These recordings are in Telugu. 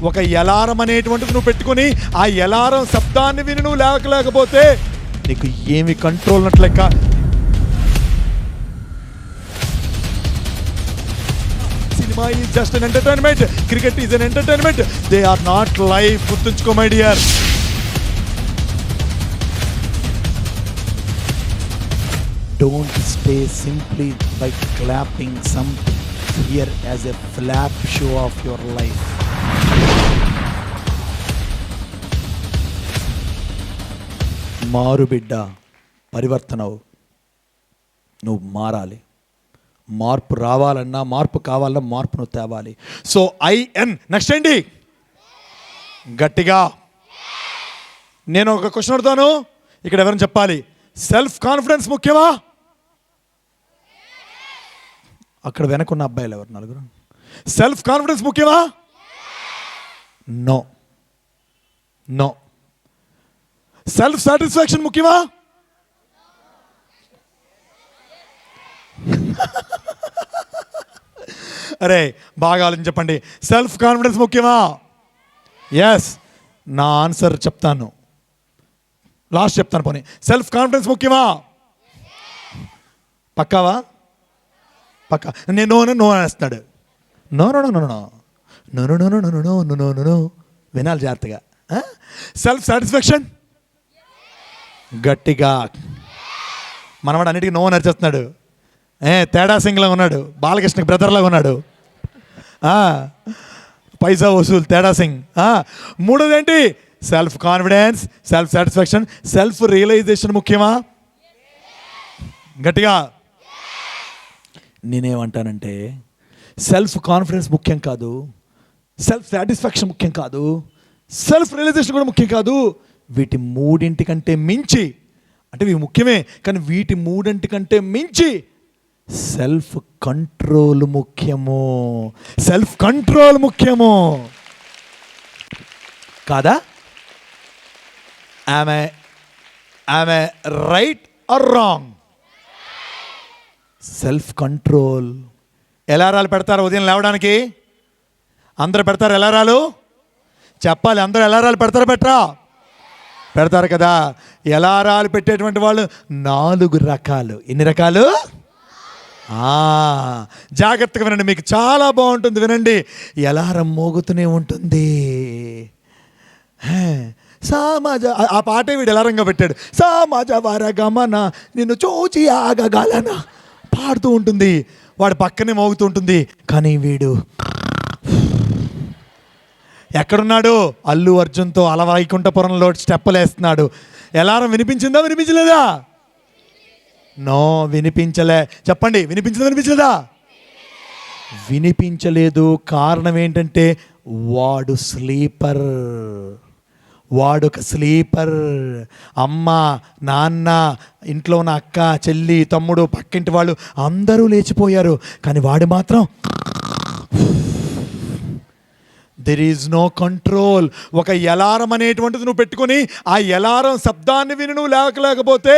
ఒక అలారం అనేటువంటిది నువ్వు పెట్టుకొని ఆ అలారం శబ్దాన్ని విని నువ్వు లేకపోతే నీకు ఏమి కంట్రోల్ ఉన్నట్లెక్క. Cinema is just an entertainment, cricket is an entertainment, they are not life. గుర్తుంచుకో my dear. Don't stay simply by clapping something here as a flap show of your life. మారు బిడ్డ, పరివర్తనవు. నువ్వు మారాలి. మార్పు రావాలన్నా, మార్పు కావాలన్నా మార్పు నువ్వు తేవాలి. సో ఐఎన్ నెక్స్ట్ ఏంటి? గట్టిగా నేను ఒక క్వశ్చన్ అడుగుతాను, ఇక్కడ ఎవరైనా చెప్పాలి. సెల్ఫ్ కాన్ఫిడెన్స్ ముఖ్యమా? అక్కడ వెనకున్న అబ్బాయిలు ఎవరు? నలుగురు. సెల్ఫ్ కాన్ఫిడెన్స్ ముఖ్యమా? No no. సెల్ఫ్ సాటిస్ఫాక్షన్ ముఖ్యమా? అరే బాగా ఆలోచించి చెప్పండి. సెల్ఫ్ కాన్ఫిడెన్స్ ముఖ్యమా? ఎస్. నా ఆన్సర్ చెప్తాను, లాస్ట్ చెప్తాను. పోనీ సెల్ఫ్ కాన్ఫిడెన్స్ ముఖ్యమా? పక్కావా? పక్కా. నేను నో అనేస్తున్నాడు. No no no no no no no no no no no no no no. వినాలి జాగ్రత్తగా. సెల్ఫ్ సాటిస్ఫాక్షన్ గట్టిగా. మనవాడు అన్నిటికీ నో నడిచేస్తున్నాడు. తేడా సింగ్లా ఉన్నాడు, బాలకృష్ణకి బ్రదర్లాగా ఉన్నాడు. పైసా వసూలు తేడా సింగ్. మూడోది ఏంటి? Self confidence, self satisfaction, self realisation ముఖ్యమా? గట్టిగా. నేనేమంటానంటే సెల్ఫ్ కాన్ఫిడెన్స్ ముఖ్యం కాదు, సెల్ఫ్ సాటిస్ఫాక్షన్ ముఖ్యం కాదు, సెల్ఫ్ రియలైజేషన్ కూడా ముఖ్యం కాదు. వీటి మూడింటికంటే మించి, అంటే ఇవి ముఖ్యమే కానీ వీటి మూడింటికంటే మించి సెల్ఫ్ కంట్రోల్ ముఖ్యము. సెల్ఫ్ కంట్రోల్ ముఖ్యము కాదా? ఆమె right or wrong? Self control. ఎలారాలు పెడతారు ఉదయం లేవడానికి? అందరూ పెడతారు ఎలారాలు? చెప్పాలి, అందరూ ఎలారాలు పెడతారా? పెడతారు కదా. ఎలారాలు పెట్టేటువంటి వాళ్ళు 4 రకాలు. ఎన్ని రకాలు? జాగ్రత్తగా వినండి, మీకు చాలా బాగుంటుంది. వినండి. ఎలారం మోగుతూనే ఉంటుంది. సమాజ, ఆ పాటే వీడు ఎలారంగా పెట్టాడు. సమాజ వరగమన నిన్ను చూచి ఆగగలన పాడుతూ ఉంటుంది. వాడు పక్కనే మోగుతూ ఉంటుంది. కానీ వీడు ఎక్కడున్నాడు? అల్లు అర్జున్తో అలవైకుంఠపురంలో స్టెప్పులు వేస్తున్నాడు. ఎలారం వినిపించిందా? వినిపించలేదా? నో, వినిపించలే. చెప్పండి, వినిపించిందా? వినిపించలేదా? వినిపించలేదు. కారణం ఏంటంటే వాడు స్లీపర్. వాడొక స్లీపర్. అమ్మ, నాన్న, ఇంట్లో ఉన్న అక్క, చెల్లి, తమ్ముడు, పక్కింటి వాళ్ళు అందరూ లేచిపోయారు. కానీ వాడు మాత్రం దెర్ ఈజ్ నో కంట్రోల్. ఒక అలారం అనేటువంటిది నువ్వు పెట్టుకొని ఆ అలారం శబ్దాన్ని విని నువ్వు లేకపోతే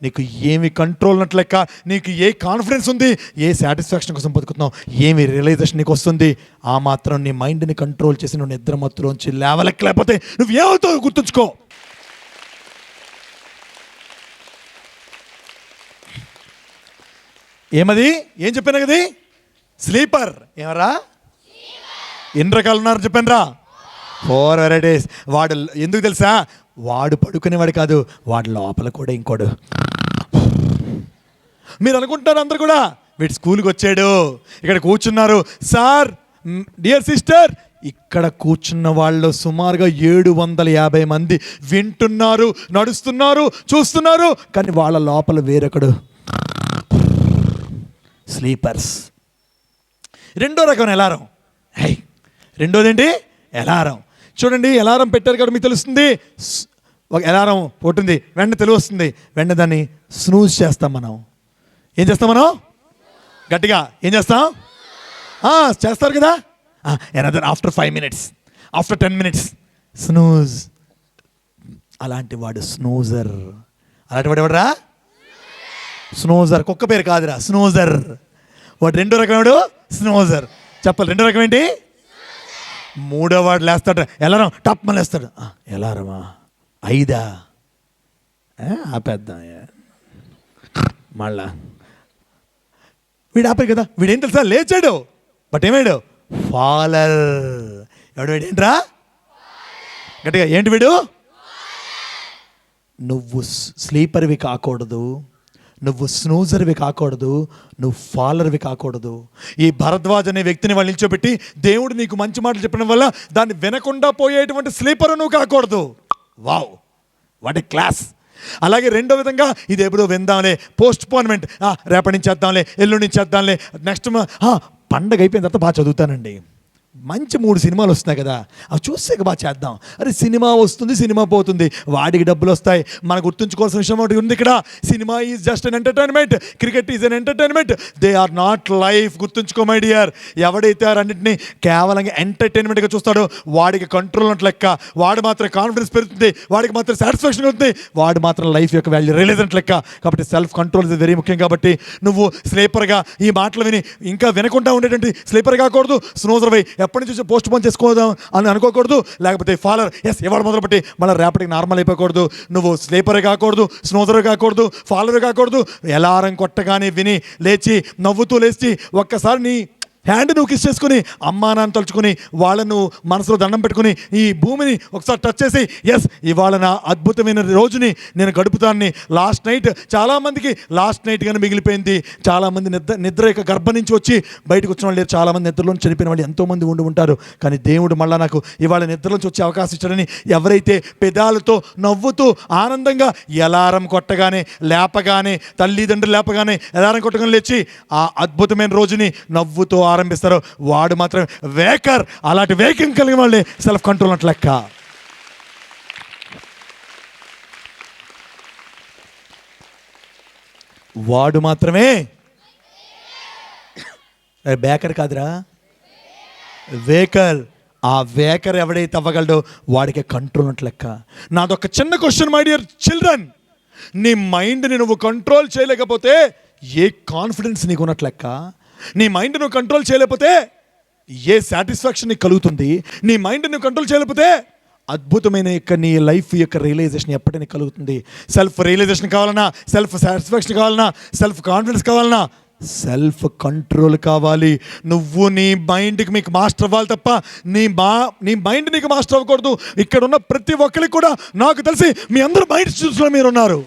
నీకు ఏమి కంట్రోల్ ఉన్నట్లెక్క. నీకు ఏ కాన్ఫిడెన్స్ ఉంది? ఏ సాటిస్ఫాక్షన్ కోసం బతుకుతున్నావు? ఏమి రియలైజేషన్ నీకు వస్తుంది? ఆ మాత్రం నీ మైండ్ని కంట్రోల్ చేసి నువ్వు నిద్ర మత్తులోంచి లేవలేకపోతే నువ్వు ఏమవుతావు గుర్తుంచుకో. ఏమది? ఏం చెప్పాను కది? స్లీపర్. ఏమరా? ఎన్ని రకాలు ఉన్నారు చెప్పాను రా? 4 వెరైటీస్. వాడు ఎందుకు తెలుసా? వాడు పడుకునేవాడు కాదు, వాడు లోపల కూడా ఇంకోడు. మీరు అనుకుంటారు అందరు కూడా వీడు స్కూల్కి వచ్చాడు, ఇక్కడ కూర్చున్నారు. సార్, డియర్ సిస్టర్, ఇక్కడ కూర్చున్న వాళ్ళు సుమారుగా 750 మంది వింటున్నారు, నడుస్తున్నారు, చూస్తున్నారు. కానీ వాళ్ళ లోపల వేరొకడు స్లీపర్స్. రెండో రకం అలారం. రెండోది ఏంటి? అలారం. చూడండి, అలారం పెట్టారు కదా, మీకు తెలుస్తుంది. ఒక అలారం పోతుంది, వెంటనే తెలివి వస్తుంది, వెంటనే దాన్ని స్నూజ్ చేస్తాం. మనం ఏం చేస్తాం? మనం గట్టిగా ఏం చేస్తాం? చేస్తారు కదా. Another after 5 minutes, after 10 minutes snooze. అలాంటి వాడు స్నూజర్. అలాంటి వాడు ఎవడరా? స్నూజర్. కుక్క పేరు కాదురా, స్నూజర్. వాడు రెండో రకం వాడు స్నూజర్. చెప్పాలి, రెండో రకం ఏంటి? మూడో వాడు లేస్తాడు, ఎలారం టప్ మని లేస్తాడు. ఎలారమా 5 ఆపేద్దాం మళ్ళా. వీడు ఆపే కదా, వీడేం తెలుసా, లేచాడు, బట్ ఏమాడు ఫాలర్. ఎవడు వీడేంట్రా గట్టిగా, ఏంటి వీడు? నువ్వు స్లీపర్వి కాకూడదు, నువ్వు స్నూజర్వి కాకూడదు, నువ్వు ఫాలర్వి కాకూడదు. ఈ భరద్వాజ్ అనే వ్యక్తిని వాళ్ళు నిల్చోబెట్టి దేవుడు నీకు మంచి మాటలు చెప్పడం వల్ల దాన్ని వినకుండా పోయేటువంటి స్లీపర్ నువ్వు కాకూడదు. Wow, what a class. అలాగే రెండో విధంగా, ఇది ఎప్పుడో విందాంలే, పోస్ట్ పోన్మెంట్, రేపటి నుంచి చేద్దాంలే, ఎల్లుండి నుంచి చేద్దాంలే, నెక్స్ట్ పండగ అయిపోయిన తర్వాత బాగా చదువుతానండి. మంచి 3 సినిమాలు వస్తున్నాయి కదా, అవి చూసాక బాగా చేద్దాం. అరే సినిమా వస్తుంది, సినిమా పోతుంది, వాడికి డబ్బులు వస్తాయి. మనం గుర్తుంచుకోవాల్సిన విషయం ఒకటి ఉంది ఇక్కడ, cinema is just an entertainment, cricket is an entertainment, they are not life. గుర్తుంచుకో మై డియర్. ఎవడైతే అన్నింటినీ కేవలంగా ఎంటర్టైన్మెంట్గా చూస్తాడో వాడికి కంట్రోల్ ఉన్నట్లు లెక్క, వాడు మాత్రం కాన్ఫిడెన్స్ పెరుగుతుంది, వాడికి మాత్రం సాటిస్ఫాక్షన్ అవుతుంది, వాడు మాత్రం లైఫ్ యొక్క వాల్యూ రియలైజ్ అన్నట్లు లెక్క. కాబట్టి సెల్ఫ్ కంట్రోల్ ఇస్ వెరీ ముఖ్యం. కాబట్టి నువ్వు స్లీపర్గా ఈ మాటలు విని ఇంకా వినకుండా ఉండేటువంటి స్లీపర్ కాకూడదు, స్నోజర్ వై ఎప్పటి నుంచి పోస్ట్ పోన్ చేసుకోదాం అని అనుకోకూడదు, లేకపోతే ఫాలర్ ఇవాళ మొదలుపెట్టి మళ్ళీ రేపటికి నార్మల్ అయిపోకూడదు. నువ్వు స్లీపర్ కాకూడదు, స్నోజర్ కాకూడదు, ఫాలర్ కాకూడదు. అలారం కొట్టగానే విని లేచి నవ్వుతూ లేచి ఒక్కసారి నీ హ్యాండ్ నువ్వు కిస్ చేసుకుని అమ్మా నాన్న తలుచుకుని వాళ్ళను మనసులో దండం పెట్టుకుని ఈ భూమిని ఒకసారి టచ్ చేసి, ఇవాళ నా అద్భుతమైన రోజుని నేను గడుపుతానని. లాస్ట్ నైట్ చాలామందికి లాస్ట్ నైట్ కానీ మిగిలిపోయింది. చాలామంది నిద్ర యొక్క గర్భం నుంచి వచ్చి బయటకు వచ్చిన వాళ్ళు లేరు, చాలామంది నిద్రలో చనిపోయిన వాళ్ళు ఎంతోమంది ఉండి ఉంటారు. కానీ దేవుడు మళ్ళీ నాకు ఇవాళ నిద్రలోంచి వచ్చే అవకాశం ఇచ్చాడని ఎవరైతే పెదాలతో నవ్వుతూ ఆనందంగా అలారం కొట్టగానే లేపగానే, తల్లిదండ్రులు లేపగానే అలారం కొట్టగానే లేచి ఆ అద్భుతమైన రోజుని నవ్వుతూ ఆరంభిస్తారో వాడు మాత్రం వేకర్. అలాంటి వేకింగ్ కలిగిన వాళ్ళే సెల్ఫ్ కంట్రోల్ అన్నట్లు లెక్క. వాడు మాత్రమే బేకర్ కాదురా, వేకర్. ఆ వేకర్ ఎవడైతే అవ్వగలడో వాడికి కంట్రోల్ అన్నట్లు లెక్క. నాదొక చిన్న క్వశ్చన్ మై డియర్ చిల్డ్రన్, నీ మైండ్ని నువ్వు కంట్రోల్ చేయలేకపోతే ఏ కాన్ఫిడెన్స్ నీకు ఉన్నట్లు లెక్క? నీ మైండ్ నువ్వు కంట్రోల్ చేయలేకపోతే ఏ సాటిస్ఫాక్షన్ నీకు కలుగుతుంది? నీ మైండ్ నువ్వు కంట్రోల్ చేయలేకపోతే అద్భుతమైన యొక్క నీ లైఫ్ యొక్క రియలైజేషన్ ఎప్పటికీ కలుగుతుంది. సెల్ఫ్ రియలైజేషన్ కావాలన్నా, సెల్ఫ్ సాటిస్ఫాక్షన్ కావాలన్నా, సెల్ఫ్ కాన్ఫిడెన్స్ కావాలన్నా, సెల్ఫ్ కంట్రోల్ కావాలి. నువ్వు నీ మైండ్కి మీకు మాస్టర్ అవ్వాలి తప్ప నీ మైండ్ నీకు మాస్టర్ అవ్వకూడదు. ఇక్కడ ఉన్న ప్రతి ఒక్కరికి కూడా నాకు తెలిసి మీ అందరూ మైండ్ చూసిన మీరు ఉన్నారు.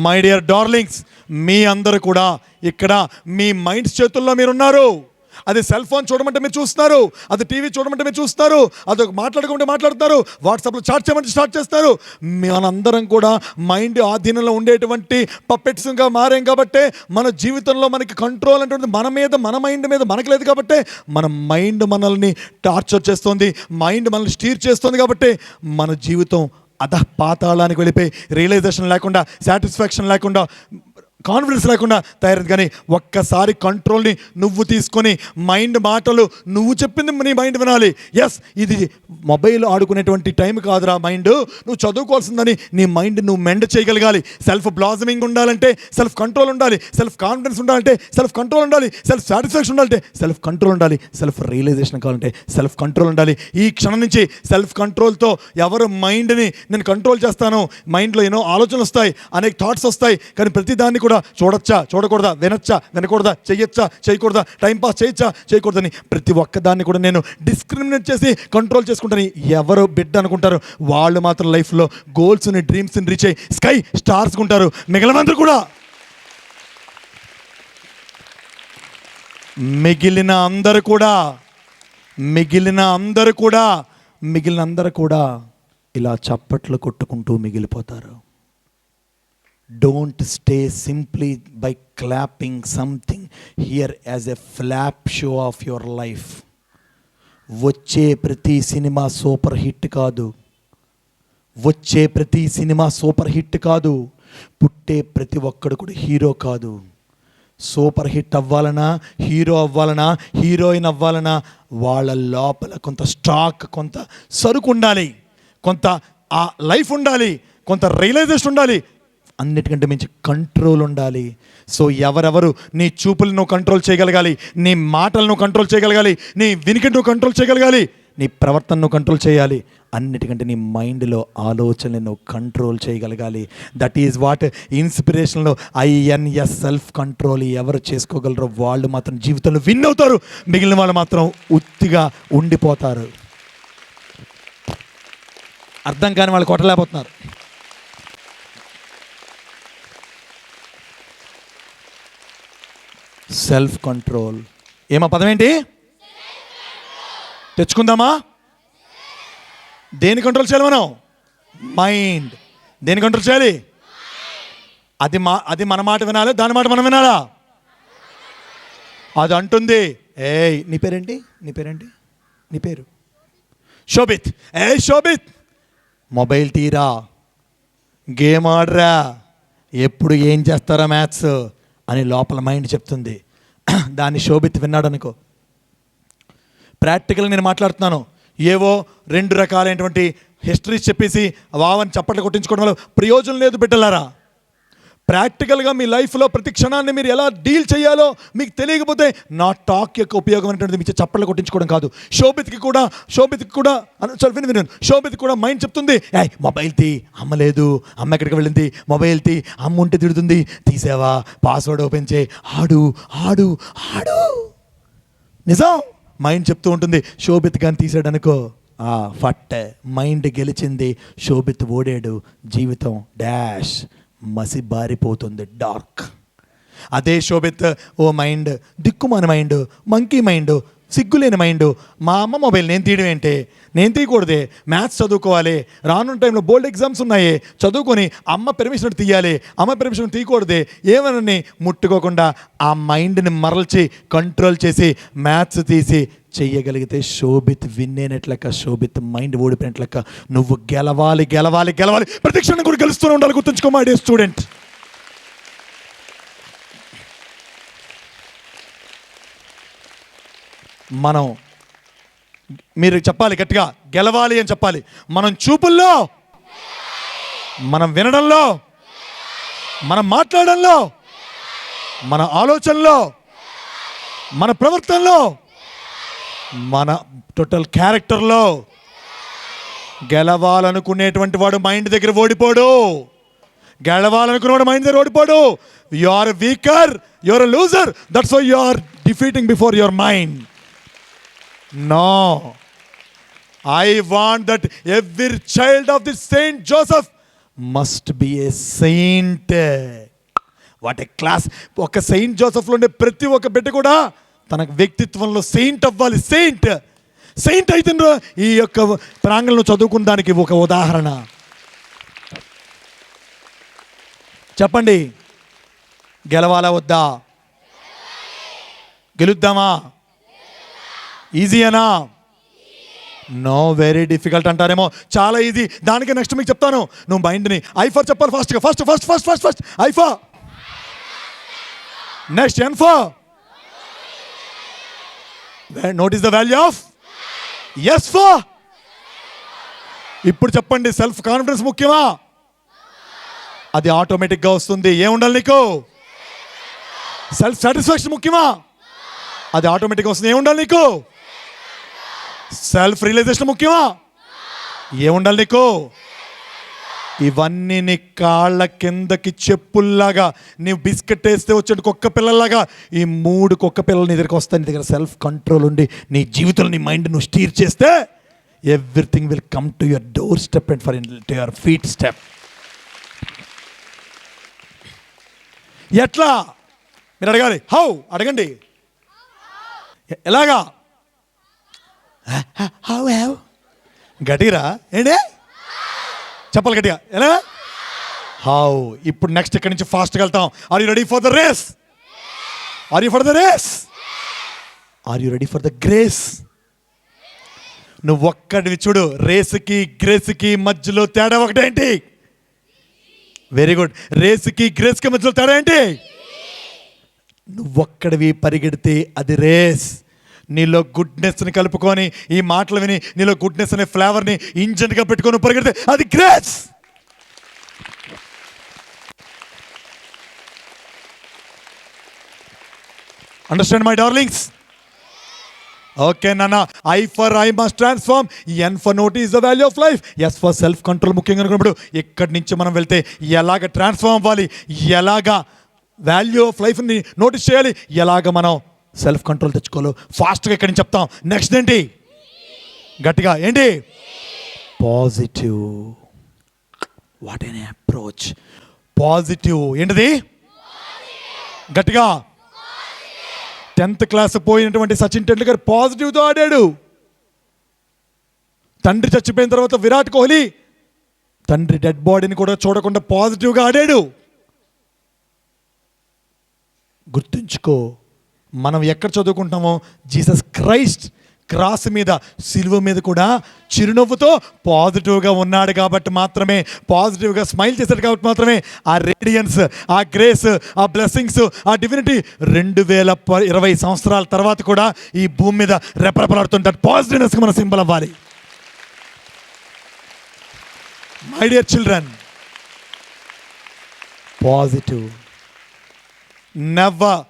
మై డియర్ డార్లింగ్స్, మీ అందరూ కూడా ఇక్కడ మీ మైండ్స్ చేతుల్లో మీరున్నారు. అది సెల్ ఫోన్ చూడమంటే మీరు చూస్తున్నారు, అది టీవీ చూడమంటే మీరు చూస్తారు, అది మాట్లాడుకుంటే మాట్లాడుతున్నారు, వాట్సాప్లో చాట్ చేయమంటే స్టార్ట్ చేస్తారు. మనందరం కూడా మైండ్ ఆధీనంలో ఉండేటువంటి పప్పెట్స్గా మారాం. కాబట్టి మన జీవితంలో మనకి కంట్రోల్ అంటే మన మైండ్ మీద మనకు లేదు. కాబట్టి మన మైండ్ మనల్ని టార్చర్ చేస్తుంది, మైండ్ మనల్ని స్టీర్ చేస్తుంది. కాబట్టి మన జీవితం పాతాళానికి వెళ్ళిపోయి రియలైజేషన్ లేకుండా, సాటిస్ఫాక్షన్ లేకుండా, కాన్ఫిడెన్స్ లేకుండా తయారైంది. కానీ ఒక్కసారి కంట్రోల్ని నువ్వు తీసుకొని మైండ్ మాటలు నువ్వు చెప్పింది నీ మైండ్ వినాలి. ఇది మొబైల్ ఆడుకునేటువంటి టైం కాదురా మైండ్, నువ్వు చదువుకోవాల్సిందని నీ మైండ్ నువ్వు మెండ్ చేయగలగాలి. సెల్ఫ్ బ్లాజమింగ్ ఉండాలంటే సెల్ఫ్ కంట్రోల్ ఉండాలి, సెల్ఫ్ కాన్ఫిడెన్స్ ఉండాలంటే సెల్ఫ్ కంట్రోల్ ఉండాలి, సెల్ఫ్ సాటిస్ఫాక్షన్ ఉండాలంటే సెల్ఫ్ కంట్రోల్ ఉండాలి, సెల్ఫ్ రియలైజేషన్ కావాలంటే సెల్ఫ్ కంట్రోల్ ఉండాలి. ఈ క్షణం నుంచి సెల్ఫ్ కంట్రోల్తో ఎవరు మైండ్ని నేను కంట్రోల్ చేస్తాను, మైండ్లో ఎన్నో ఆలోచనలు వస్తాయి, అనేక థాట్స్ వస్తాయి. కానీ ప్రతిదాన్ని కూడా చూడొచ్చా చూడకూడదా, వినొచ్చా వినకూడదా, చెయ్యొచ్చా చేయకూడదా, టైంపాస్ చేయొచ్చా చేయకూడదని ప్రతి ఒక్కదాన్ని కూడా నేను డిస్క్రిమినేట్ చేసి కంట్రోల్ చేసుకుంటాను. ఎవరు బిడ్డ అనుకుంటారు వాళ్ళు మాత్రం లైఫ్లో గోల్స్ని, డ్రీమ్స్ని రీచ్ అయ్యి స్కై స్టార్స్ ఉంటారు. మిగిలినందరూ కూడా ఇలా చప్పట్లు కొట్టుకుంటూ మిగిలిపోతారు. Don't stay simply by clapping something here as a flap show of your life. వచ్చే ప్రతి సినిమా సూపర్ హిట్ కాదు, పుట్టే ప్రతి ఒక్కడు కూడా హీరో కాదు. సూపర్ హిట్ అవ్వాలన్నా, హీరో అవ్వాలన్నా, హీరోయిన్ అవ్వాలన్నా వాళ్ళ లోపల కొంత స్టాక్, కొంత సరుకు ఉండాలి, కొంత ఆ లైఫ్ ఉండాలి, కొంత రియలైజేషన్ ఉండాలి, అన్నిటికంటే మించి కంట్రోల్ ఉండాలి. సో ఎవరెవరు నీ చూపులను కంట్రోల్ చేయగలగాలి, నీ మాటలను కంట్రోల్ చేయగలగాలి, నీ వినికిడిని కంట్రోల్ చేయగలగాలి, నీ ప్రవర్తనను కంట్రోల్ చేయాలి, అన్నిటికంటే నీ మైండ్లో ఆలోచనలను కంట్రోల్ చేయగలగాలి. దట్ ఈజ్ వాట్ ఇన్స్పిరేషన్లో INS సెల్ఫ్ కంట్రోల్ ఎవరు చేసుకోగలరో వాళ్ళు మాత్రం జీవితంలో విన్ అవుతారు, మిగిలిన వాళ్ళు మాత్రం ఉత్తిగా ఉండిపోతారు. అర్థం కాని వాళ్ళు కొట్టలేకపోతున్నారు. సెల్ఫ్ కంట్రోల్ ఏమా పదం ఏంటి? తెచ్చుకుందామా? దేని కంట్రోల్ చేయాలి మనం? మైండ్. దేని కంట్రోల్ చేయాలి? అది మన మాట వినాలి, దాని మాట మనం వినాలా? అది అంటుంది, ఏయ్ నీ పేరేంటి, నీ పేరు శోభిత్. శోభిత్, మొబైల్ తీరా, గేమ్ ఆడరా, ఎప్పుడు ఏం చేస్తారా మ్యాథ్స్ అని లోపల మైండ్ చెప్తుంది. దాన్ని శోభిత్ విన్నాడు అనుకో. ప్రాక్టికల్గా నేను మాట్లాడుతున్నాను, ఏవో 2 రకాలైనటువంటి హిస్టరీస్ చెప్పేసి వావని చప్పట్లు కొట్టించుకోవడం వల్ల ప్రయోజనం లేదు బిడ్డలారా. ప్రాక్టికల్గా మీ లైఫ్లో ప్రతి క్షణాన్ని మీరు ఎలా డీల్ చేయాలో మీకు తెలియకపోతే నా టాక్ యొక్క ఉపయోగం అనేటువంటిది మీకు చప్పట్లు కొట్టించుకోవడం కాదు. శోభిత్కి కూడా మైండ్ చెప్తుంది, మొబైల్ తీ, అమ్మ లేదు, అమ్మ ఎక్కడికి వెళ్ళింది, మొబైల్ తీ, అమ్మ ఉంటే తిడుతుంది, తీసావా, పాస్వర్డ్ ఓపెన్ చేయి, ఆడు ఆడు ఆడు. నిజం, మైండ్ చెప్తూ ఉంటుంది. శోభిత్ కానీ తీసాడు అనుకో, ఫట్ మైండ్ గెలిచింది, శోభిత్ ఓడాడు, జీవితం డాష్ మసి బారిపోతుంది, డార్క్. అదే శోభిత్ ఓ మైండ్, దిక్కుమాన మైండ్, మంకీ మైండ్, సిగ్గులేని మైండ్, మా అమ్మ మొబైల్ నేను తీయడం ఏంటి, నేను తీయకూడదే, మ్యాథ్స్ చదువుకోవాలి, రానున్న టైంలో బోర్డ్ ఎగ్జామ్స్ ఉన్నాయి, చదువుకొని అమ్మ పెర్మిషన్ తీయాలి, అమ్మ పెర్మిషన్ తీయకూడదే, ఏమనని ముట్టుకోకుండా ఆ మైండ్ని మరల్చి కంట్రోల్ చేసి మ్యాథ్స్ తీసి చెయ్యగలిగితే శోభిత్ విన్ అయినట్లక, శోభిత్ మైండ్ ఓడిపోయినట్లక. నువ్వు గెలవాలి గెలవాలి గెలవాలి, ప్రతి క్షణం కూడా గెలుస్తూనే ఉండాలి. గుర్తుంచుకో మై డియర్ స్టూడెంట్. మీరు చెప్పాలి గట్టిగా, గెలవాలి అని చెప్పాలి. మనం చూపుల్లో, మనం వినడంలో, మనం మాట్లాడడంలో, మన ఆలోచనలో, మన ప్రవర్తనలో, మన టోటల్ క్యారెక్టర్లో గెలవాలనుకునేటువంటి వాడు మైండ్ దగ్గర ఓడిపోడు. గెలవాలనుకునేవాడు మైండ్ దగ్గర ఓడిపోడు. You are weaker, you are loser, that's why you are defeating before your mind. No, I want that every child of the Saint Joseph must be a saint. What a class. ఒక సెయింట్ జోసెఫ్లో ఉండే ప్రతి ఒక్క బిడ్డ కూడా తన వ్యక్తిత్వంలో సెయింట్ అవ్వాలి. సెయింట్ అయితే ఈ యొక్క ప్రాంగణంలో చదువుకున్న దానికి ఒక ఉదాహరణ చెప్పండి. గెలవాలా వద్దా? గెలుద్దామా? ఈజీయేనా? నో, వెరీ డిఫికల్ట్ అంటారేమో. చాలా ఈజీ. దానికి నెక్స్ట్ మీకు చెప్తాను. నువ్వు మైండ్ని ఐఫర్ చెప్పాలి ఫాస్ట్గా. First I for, next N for. Notice the value of S for. ఇప్పుడు చెప్పండి, సెల్ఫ్ కాన్ఫిడెన్స్ ముఖ్యమా? అది ఆటోమేటిక్గా వస్తుంది. ఏముండాలి నీకు? సెల్ఫ్ సాటిస్ఫాక్షన్ ముఖ్యమా? అది ఆటోమేటిక్గా వస్తుంది. ఏముండాలి నీకు? సెల్ఫ్ రియలైజేషన్ ముఖ్యమా? ఏముండాలి నీకు? ఇవన్నీ నీ కాళ్ళ కిందకి చెప్పుల్లాగా, నీవు బిస్కెట్ వేస్తే వచ్చే కుక్క పిల్లలాగా ఈ 3 కుక్క పిల్లలు నీ దగ్గరికి వస్తాయి. నీ దగ్గర సెల్ఫ్ కంట్రోల్ ఉండి నీ జీవితంలో నీ మైండ్ నువ్వు స్టీర్ చేస్తే everything will come to your door step and for to your feet step. ఎట్లా మీరు అడగాలి. హౌ అడగండి. ఎలాగా? హౌ గట్టిరా ఏంటి చెప్పాలి గట్టిగా. ఎలా? హౌ. ఇప్పుడు నెక్స్ట్ ఇక్కడి నుంచి ఫాస్ట్గా వెళ్తాం. Are you ready for the race? Are you for the race? Are you ready for the grace? నువ్వు ఒక్కడివి చూడు, రేసుకి గ్రేస్కి మధ్యలో తేడా ఒకటేంటి? Very good. రేసుకి గ్రేస్కి మధ్యలో తేడా ఏంటి? నువ్వొక్కడివి పరిగెడితే అది రేస్. నీలో గుడ్నెస్ని కలుపుకొని, ఈ మాటలు విని నీలో గుడ్నెస్ అనే ఫ్లేవర్ని ఇంజన్గా పెట్టుకొని పరిగెడితే అది grace. Understand my darlings? Okay నాన్న. I for I must transform, N for note is the value of life, S for self control. ముఖ్యంగా అనుకున్నప్పుడు ఇక్కడి నుంచి మనం వెళ్తే ఎలాగ ట్రాన్స్ఫార్మ్ అవ్వాలి, ఎలాగా వాల్యూ ఆఫ్ లైఫ్ని నోటీస్ చేయాలి, ఎలాగ మనం సెల్ఫ్ కంట్రోల్ తెచ్చుకోవాలి, ఫాస్ట్గా ఇక్కడి నుంచి చెప్తాం. నెక్స్ట్ ఏంటి? గట్టిగా ఏంటి? Positive. What an approach. Positive ఏంటిది? గట్టిగా. 10th క్లాస్ పోయినటువంటి సచిన్ టెండూల్కర్ పాజిటివ్తో ఆడాడు. తండ్రి చచ్చిపోయిన తర్వాత విరాట్ కోహ్లీ తండ్రి డెడ్ బాడీని కూడా చూడకుండా పాజిటివ్గా ఆడాడు. గుర్తుంచుకో, మనం ఎక్కడ చదువుకుంటామో జీసస్ క్రైస్ట్ క్రాస్ మీద, సిలువ మీద కూడా చిరునవ్వుతో పాజిటివ్గా ఉన్నాడు కాబట్టి మాత్రమే, పాజిటివ్గా స్మైల్ చేశాడు కాబట్టి మాత్రమే ఆ రేడియన్స్, ఆ గ్రేస్, ఆ బ్లెస్సింగ్స్, ఆ డివినిటీ 2020 సంవత్సరాల తర్వాత కూడా ఈ భూమి మీద రెపరెపలాడుతుంటారు. పాజిటివ్నెస్కి మన సింబల్ అవ్వాలి. My dear children, positive. Never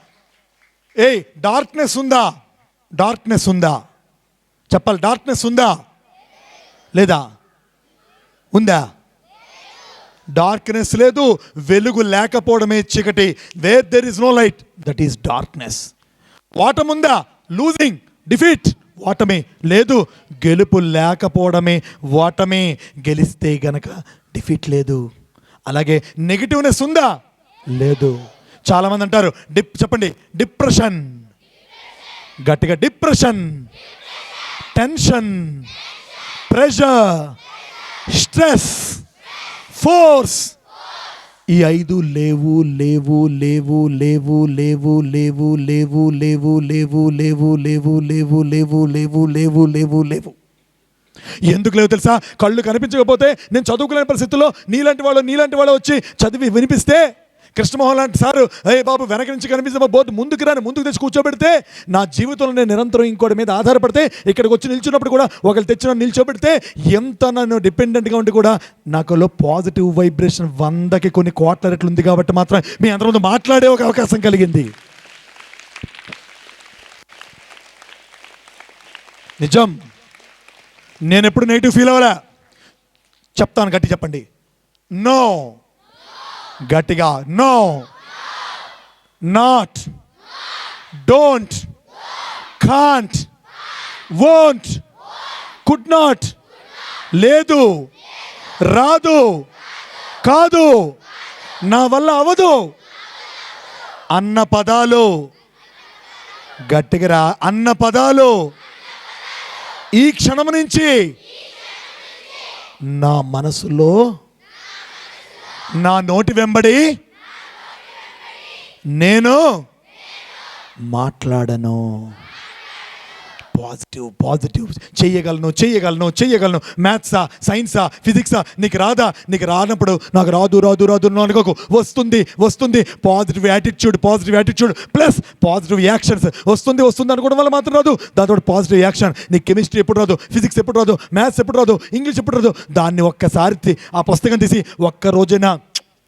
darkness ఉందా? డార్క్నెస్ ఉందా? చెప్పాలి. డార్క్నెస్ ఉందా లేదా? ఉందా? డార్క్నెస్ లేదు. వెలుగు లేకపోవడమే చీకటి. Where there is no light, that is darkness. ఓటముందా? లూజింగ్, డిఫీట్, ఓటమి లేదు. గెలుపు లేకపోవడమే ఓటమి. గెలిస్తే గనక డిఫీట్ లేదు. అలాగే నెగిటివ్నెస్ ఉందా? లేదు. చాలామంది అంటారు చెప్పండి, డిప్రెషన్. గట్టిగా. Depression, tension, pressure, stress, force. ఈ 5 లేవు లేవు లేవు లేవు లేవు లేవు లేవు లేవు లేవు లేవు లేవు లేవు లేవు లేవు లేవు లేవు లేవు. ఎందుకు లేవు తెలుసా? కళ్ళు కనిపించకపోతే, నేను చదువుకోలేని పరిస్థితుల్లో నీలాంటి వాళ్ళు వచ్చి చదివి వినిపిస్తే, కృష్ణమోహన్ లాంటి సారు బాబు వెనక నుంచి కనిపిస్తే బోర్డు ముందుకు రాని ముందుకు తెచ్చి కూర్చోబెడితే, నా జీవితంలో నేను నిరంతరం ఇంకోటి మీద ఆధారపడితే, ఇక్కడికి వచ్చి నిల్చున్నప్పుడు కూడా ఒకరు తెచ్చిన నిల్చోబెడితే, ఎంత నన్ను డిపెండెంట్గా ఉండి కూడా నాకులో పాజిటివ్ వైబ్రేషన్ 100కి కొన్ని కోట్ల రెట్లు ఉంది కాబట్టి మాత్రం మీ అందరి ముందు మాట్లాడే ఒక అవకాశం కలిగింది. నిజం. నేను ఎప్పుడు నెగిటివ్ ఫీల్ అవ్వలే. చెప్తాను, గట్టి చెప్పండి. నో. గట్టిగా. No, not, don't, can't, won't, could not, లేదు, రాదు, కాదు, నా వల్ల అవదు అన్న పదాలు. గట్టిగా అన్న పదాలు ఈ క్షణం నుంచి నా మనసులో, నా నోటి వెంబడి నేను మాట్లాడను. Positive positive. చెయ్యగలను. మ్యాథ్సా, సైన్సా, ఫిజిక్సా నీకు రాదా? నీకు రానప్పుడు నాకు రాదు అనుకోకు. వస్తుంది. Positive attitude plus positive actions. వస్తుంది అనుకోవడం వల్ల మాత్రం రాదు. దాంతో పాజిటివ్ యాక్షన్. నీకు కెమిస్ట్రీ ఎప్పుడు రాదు, ఫిజిక్స్ ఎప్పుడు రాదు, మ్యాథ్స్ ఎప్పుడు రాదు, ఇంగ్లీష్ ఎప్పుడు రాదు. దాన్ని ఒక్కసారి ఆ పుస్తకం తీసి ఒక్క రోజైనా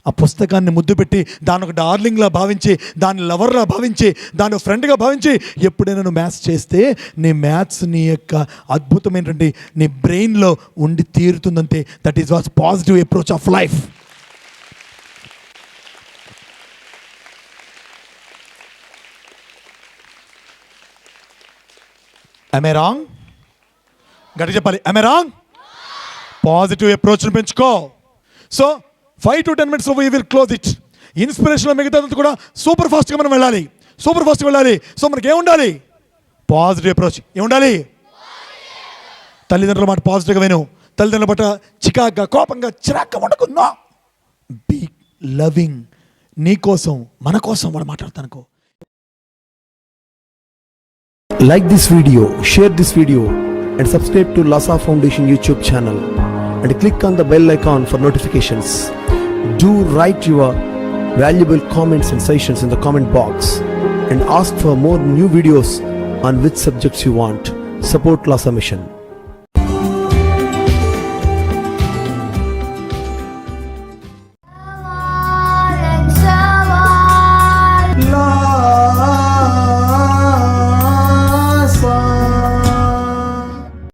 ఆ పుస్తకాన్ని ముద్దు పెట్టి, దాని ఒక డార్లింగ్లా భావించి, దాన్ని లవర్లా భావించి, దాని ఫ్రెండ్గా భావించి, ఎప్పుడైనా నువ్వు మ్యాథ్స్ చేస్తే నీ మ్యాథ్స్ నీ యొక్క అద్భుతమైనటువంటి నీ బ్రెయిన్లో ఉండి తీరుతుందంతే. That is what positive approach of life. Am I wrong? గట్టి చెప్పాలి. Am I wrong? పాజిటివ్ అప్రోచ్ని పెంచుకో. So 5 to 10 minutes we will close it. ఇన్స్పిరేషన్లో మిగతాదంతా కూడా సూపర్ ఫాస్ట్గా మనం వెళ్ళాలి. సో మనకి ఏముండాలి? Positive approach. ఏముండాలి? తల్లిదండ్రుల మాట పాజిటివ్గా విను. తల్లిదండ్రుల పట్ల చికాగ్గా, కోపంగా, చిరాగ్గా ఉండకున్నా. Be loving. నీ కోసం, మన కోసం వాడు మాట్లాడతానుకో. Like this video, share this video and subscribe to Lhasa Foundation YouTube channel and click on the bell icon for notifications. Do write your valuable comments and suggestions in the comment box and ask for more new videos on which subjects you want. Support Lhasa Mission.